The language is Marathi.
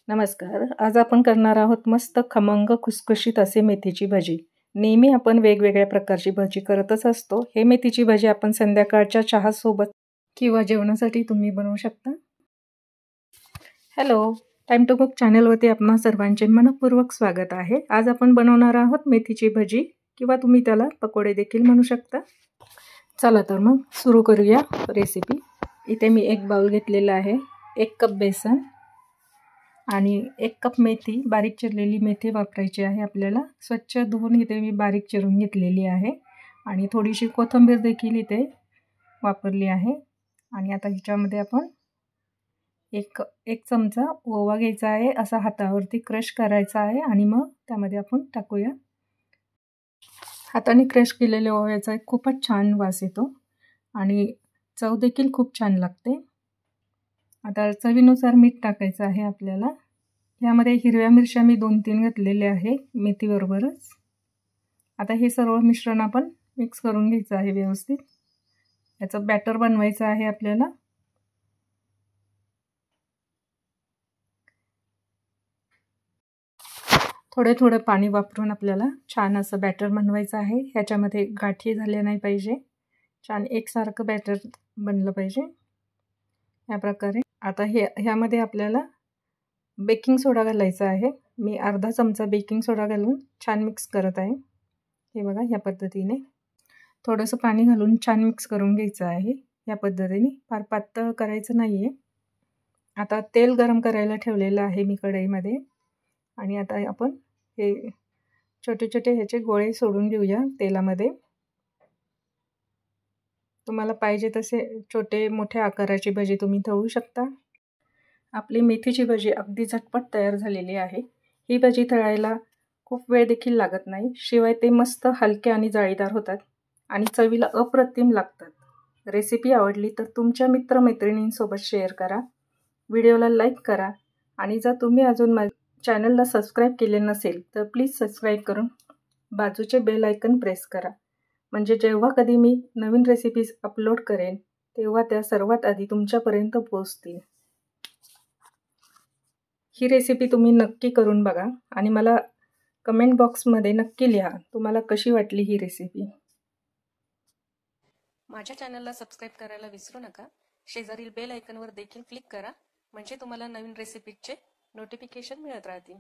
नमस्कार. आज आपण करणार आहोत मस्त खमंग खुसखुशीत असे मेथीची भजी. नेहमी आपण वेगवेगळ्या प्रकारची भजी करतच असतो. हे मेथीची भजी आपण संध्याकाळच्या चहासोबत किंवा जेवणासाठी तुम्ही बनवू शकता. हॅलो, टाइम टू कुक चॅनलवरती आपणा सर्वांचे मनपूर्वक स्वागत आहे. आज आपण बनवणार आहोत मेथीची भजी किंवा तुम्ही त्याला पकोडे देखील म्हणू शकता. चला तर मग सुरू करूया रेसिपी. इथे मी एक बाउल घेतलेला आहे. 1 कप बेसन आणि 1 कप मेथी, बारीक चिरलेली मेथी वापरायची आहे आपल्याला. स्वच्छ धुवून इथे मी बारीक चिरून घेतलेली आहे आणि थोडीशी कोथिंबीर देखील इथे वापरली आहे. आणि आता ह्याच्यामध्ये आपण एक चमचा ओवा घ्यायचा आहे, असा हातावरती क्रश करायचा आहे आणि मग त्यामध्ये आपण टाकूया. हाताने क्रश केलेल्या ओव्याचा खूपच छान वास येतो आणि चव देखील खूप छान लागते. आता चवीनुसार मीठ टाकायचं आहे आपल्याला. यामध्ये हिरव्या मिरच्या मी 2-3 घातलेल्या आहे मेथीबरोबरच. आता हे सर्व मिश्रण आपण मिक्स करून घ्यायचं आहे व्यवस्थित. याचं बॅटर बनवायचं आहे आपल्याला. थोडं पाणी वापरून आपल्याला छान असं बॅटर बनवायचं आहे. ह्याच्यामध्ये गाठी झाल्या नाही पाहिजे. छान एकसारखं बॅटर बनलं पाहिजे या प्रकारे. आता ह्यामध्ये आपल्याला बेकिंग सोडा घालायचा आहे. मी अर्धा चमचा बेकिंग सोडा घालून छान मिक्स करत आहे. हे बघा, ह्या पद्धतीने थोडंसं पाणी घालून छान मिक्स करून घ्यायचं आहे. या पद्धतीने फार पातळ करायचं नाही आहे. आता तेल गरम करायला ठेवलेलं आहे मी कढईमध्ये आणि आता आपण हे छोटे छोटे ह्याचे गोळे सोडून घेऊया तेलामध्ये. तुम्हाला पाहिजे तसे छोटे मोठ्या आकाराची भजी तुम्ही तळू शकता. आपली मेथीची भजी अगदी झटपट तयार झालेली आहे. ही भजी तळायला खूप वेळ देखील लागत नाही. शिवाय ते मस्त हलके आणि जाळीदार होतात आणि चवीला अप्रतिम लागतात. रेसिपी आवडली तर तुमच्या मित्रमैत्रिणींसोबत शेअर करा. व्हिडिओला लाईक करा आणि जर तुम्ही अजून चॅनलला सबस्क्राईब केले नसेल तर प्लीज सबस्क्राईब करून बाजूचे बेल आयकन प्रेस करा. म्हणजे जेव्हा कधी मी नवीन रेसिपीज अपलोड करेन तेव्हा त्या सर्वात आधी तुमच्यापर्यंत पोहोचतील. ही रेसिपी तुम्ही नक्की करून बघा आणि मला कमेंट बॉक्समध्ये नक्की लिहा तुम्हाला कशी वाटली ही रेसिपी. माझ्या चॅनलला सबस्क्राईब करायला विसरू नका. शेजारील बेल आयकनवर देखील क्लिक करा म्हणजे तुम्हाला नवीन रेसिपीचे नोटिफिकेशन मिळत राहतील.